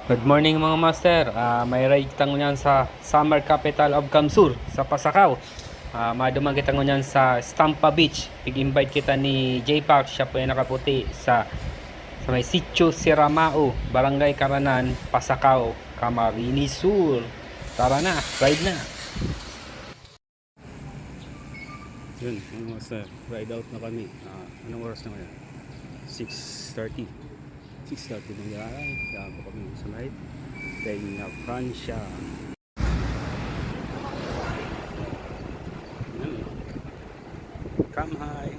Good morning mga master. May ride kita ngunyan sa Summer Capital of Kamsur sa Pasakaw. Madumang kita ngunyan sa Stampa Beach. Pig-invite kita ni J-Pac, siya po yung nakaputi sa may Sitio Siramao, Barangay Karanan, Pasakaw, Camarines Sur. Tara na, ride na. Yun mga master, ride out na kami. Anong oras na ngayon? 6:30. 6:30 ng garay. Kaya po kami sa light. Peña Francia. Come high.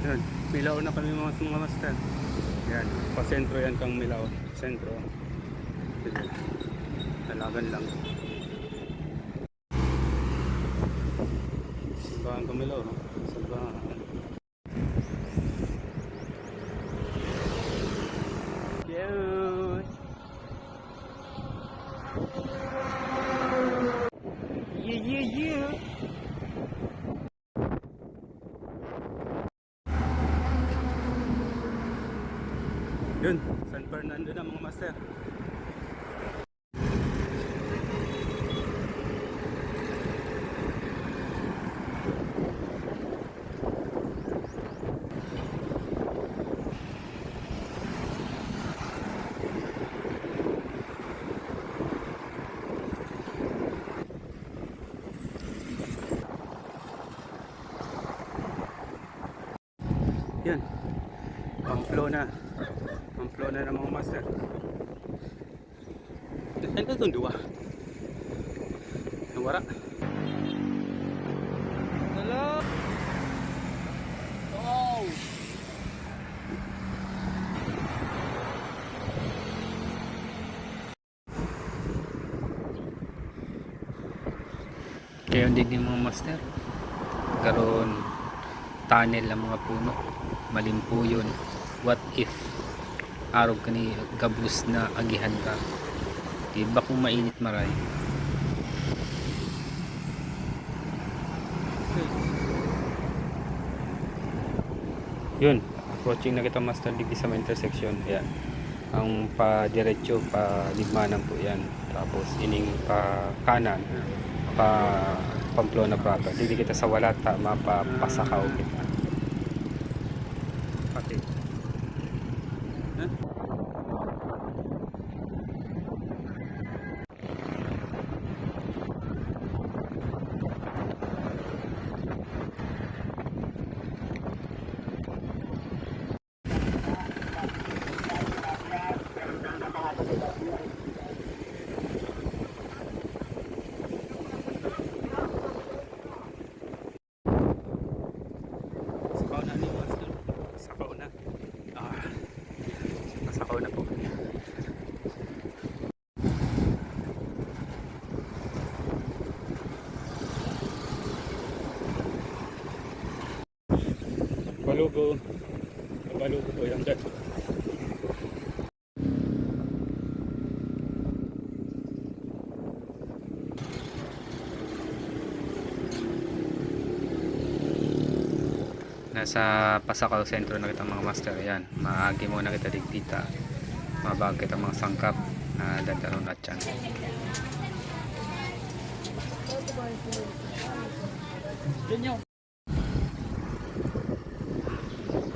Yan, Milao na kami mga master. Yan, pasentro yan kang Milao. Sentro. Talagan lang. Sabahan kang Milao, no? Sabahan. Yeah. Yeah, yeah, yeah. Yun, San Fernando na mga master. Yan, Pamplona ng mga master. Ano itong dua? Nawara. Hello? Oh! Kaya din yung mga master. Karoon tunnel ang mga puno. Malimpo yun. What if araw ka ni gabus na agihan ka? Diba kung mainit maray? Yun, approaching na kita master dito sa intersection. Ayan, ang pa diretso pa ligmanan po yan, tapos ining pa kanan pa Pamplona proper. Dito kita sa Walata mapapasakaw kita pati. Huh? Sakaw na ni master. Sakaw na. Sakaw na po. Balugo. Balugo po yung dad. Nasa Pasakaw Sentro na kita mga master. Ayan, maagi muna kita digdita. Mabag kita mga sangkap na dandaron at yan.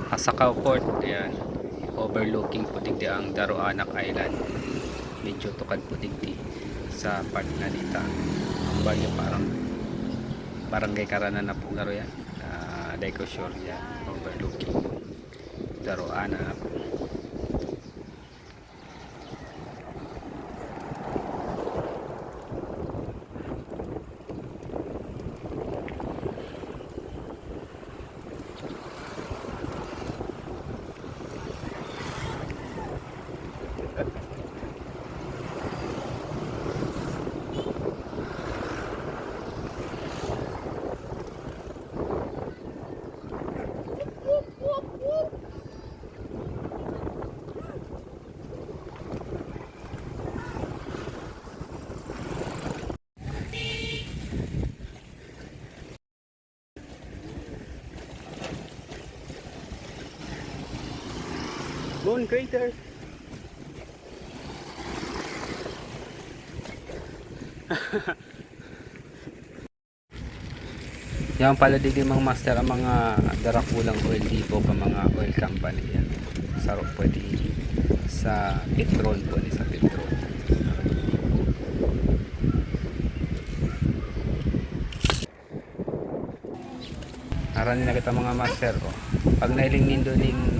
Pasakaw Port. Ayan, overlooking po digdi ang Daroanak Island. Medyo tukad po digdi sa part na dita. Ang bagyo parang barangay Karanan na po garo yan. Daiko Shore yan, overlooking Daroanak. Moon crater. Yan pala dito mga master ang mga darakulang oil depot pa mga oil company yan. Sarap pwede sa Petron po ni sa Petron. Aranin na kita mga master ko. Pag nailing nindo ning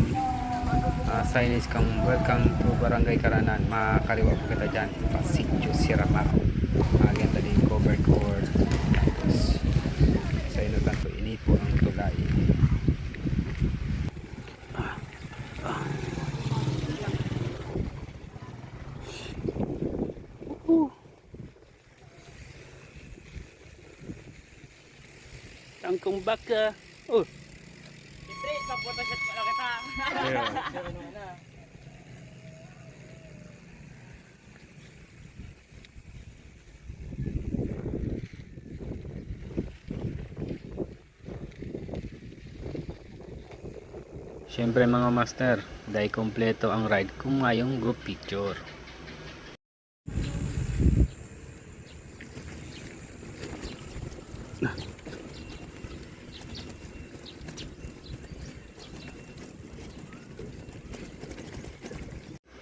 signage kang welcome to Barangay Karanan, makakaliwa po kita dyan Pasitio Siramao. Agad din cover court. Tapos sa inutan po inipo ang tulay. Tangkong baka. Oh. Siyempre, magpapashot pala kita. Siyempre mga master, dahil kompleto ang ride kung ngayong group picture.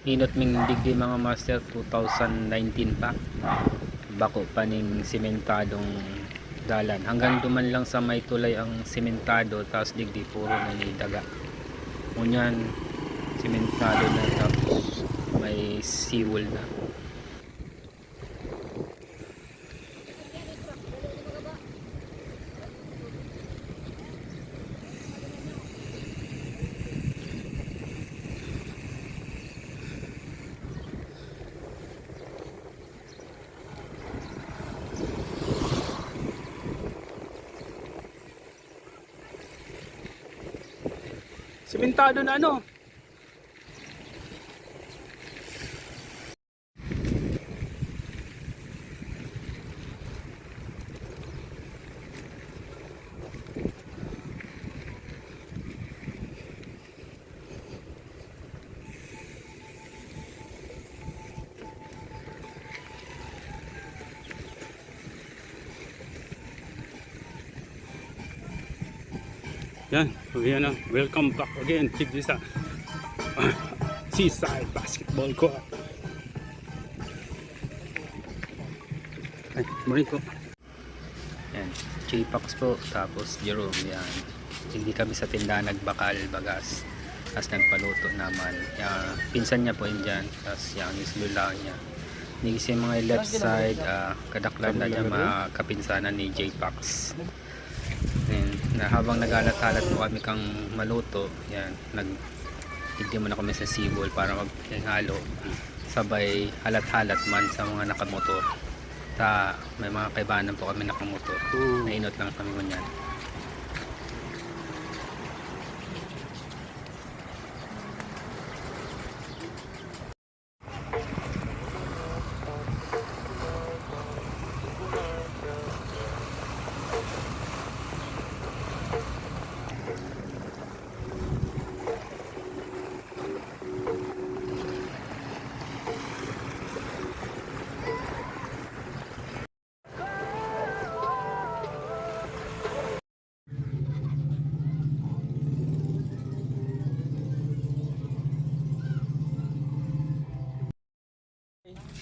Hinot ming digdi mga master 2019 pa. Bako pa ning sementadong dalan. Hanggang duman lang sa may tulay ang sementado, tapos digdi puro na ni daga. Ngunyan sementado na tapos may seawall na. Sementado na ano? Yan, yan na. Welcome back again to this Seaside Basketball Court. Ay, morning po. Yan, J-Pax po, tapos Jerome, yan. Hindi kami sa tindahan nagbakal, bagas. Tapos nagpaluto naman. Yan, pinsan niya po yun dyan. Tapos yan, yung lula niya. Nigis yung mga left side, kadaklan na niya mga kapinsanan ni J-Pax. Na habang nag-alat-halat mo kami kang maluto, yan, hindi mo na kami sa seawall para maghalo. Sabay halat-halat man sa mga nakamotor. May mga kaibanan po kami nakamotor. Nainot lang kami ganyan.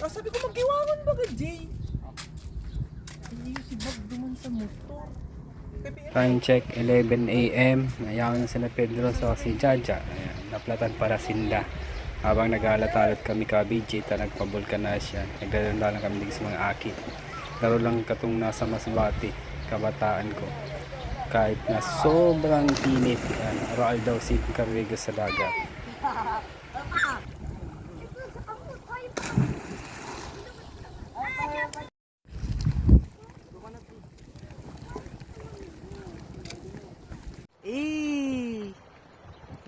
sabi ko mag-iwangan ba ka, Jay? Hindi si Bag duman sa motor. Time check 11 a.m. Nayawan na sila Pedro sa si Jaja. Ayan, naplatan para sinda. Habang nag-aalatalot kami ka BJ, nagpabulkanasya. Nagdadala lang kami din sa mga aki. Laro lang katong nasa Masbate, kabataan ko. Kahit na sobrang init, aral daw si Carrigo sa dagat.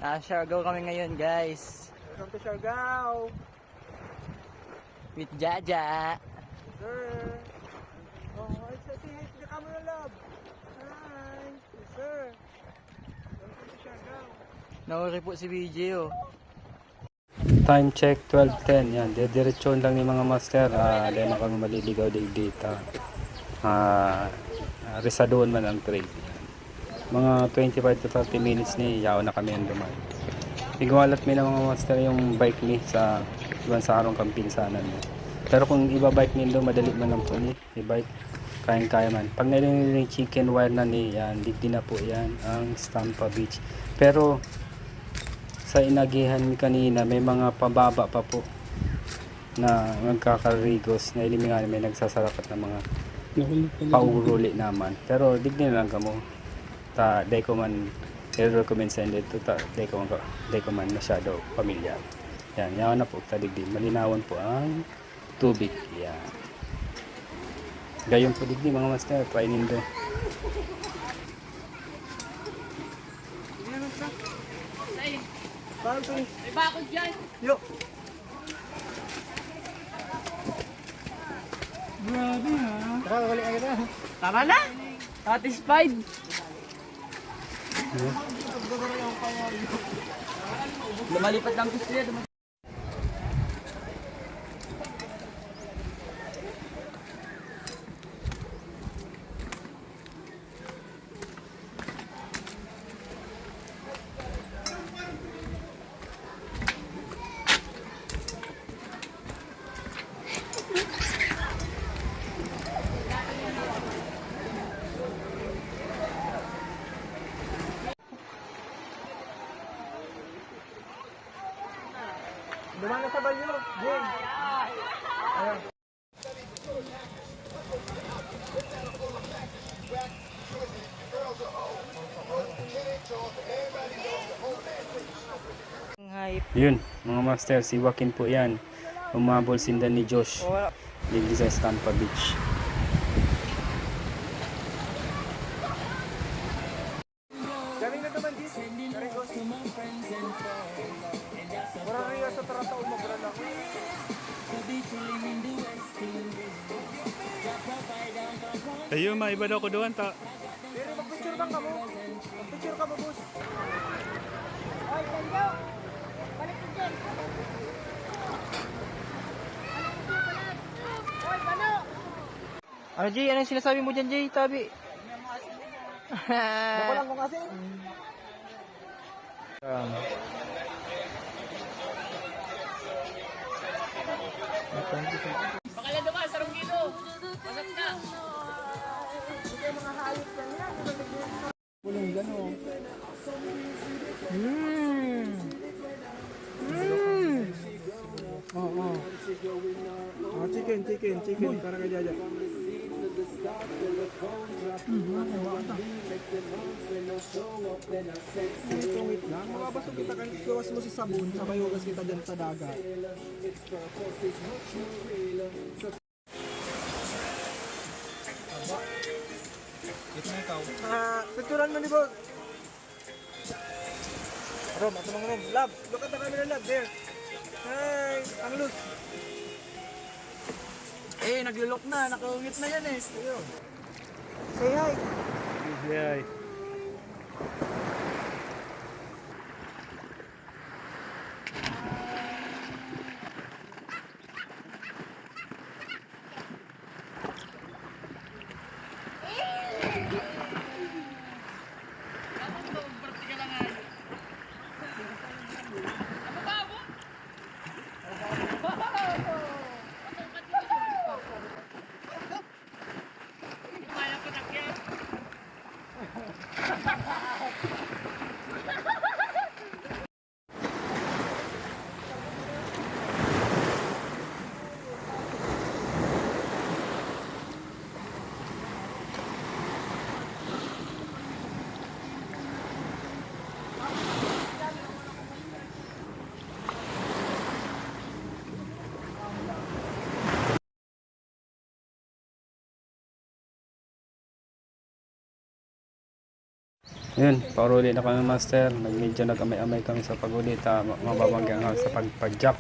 Nasa-Siargao kami ngayon, guys. Welcome to Siargao. With Jaja. Sir. Oh, say hi to the camera, love. Hi. Yes, sir. Welcome to Siargao. Nauri po si BJ, oh. Time check 12:10. Yan, diretson lang ni mga master. Dahil na kami maliligaw data. Resadoon man ang trade. Mga 25 to 30 minutes ni yaw na kami ang duman. Igualat mi ng mga master yung bike ni sa iban sa harong kampinsanan mo. Pero kung iba bike ni do madali man lang po ni i-bike kayang-kaya man. Pag narinig chicken wire na ni yan, digdi na po yan ang Stampa Beach. Pero sa inagihan mi kanina may mga pababa pa po na magkakarigos na ilimingan may nagsasarapat ng mga pauruli naman. Pero digdi na lang kamo. Day ko man i-recommend sa inyo ito, day ko man masyado pamilyar. Yan, yawan na po tadigdi. Malinawan po ang tubig. Yan. Gayon po digdi mga master, try nindo. Bakit ito? May bakod dyan. Yo. Grabe ha. Tara, balik agad na. Tara na. Satisfied. Lumalipat lang gusto niya. Duman na sa banyo, Jay. Ayan. Yun, mga master, si Joaquin po yan. Umabol sindan ni Josh. Dito sa Stampa Beach. Galing na naman dito. Karigos. Murang riya sa tarataon mo, bro lang. Ayun, maiba daw ko doon ta. Pero mag-picture bang ka mo? Mag-picture ka mo, boss. Ano, Jay? Ano yung sinasabi mo dyan, Jay? Tabi. Bako lang mo kasi. Bakalan naman, sarong kilo. Pasok na. Pulong gano'n. Oo. Oh, chicken. Para kay Jaja. Tungit lang. Makabasok kita kan gawas mo si sabon, sabay hugas kita dyan sa dagat. Picturean mo ni Bog. Rom, ato nang Rom. Love, look at the camera, love. There. Hi, ang loose. Eh, naglulok na. Nakaungit na yan eh. Say hi. Yay. Yun, pauruli na kami master. Medyo nag-amay-amay kami sa pagulit. Mababangga nga sa pagpadjak.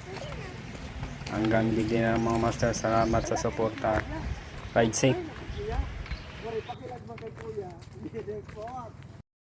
Hanggang bigyan na ng mga master. Salamat sa suporta. Ride safe. Pakilag mo kay Kuya.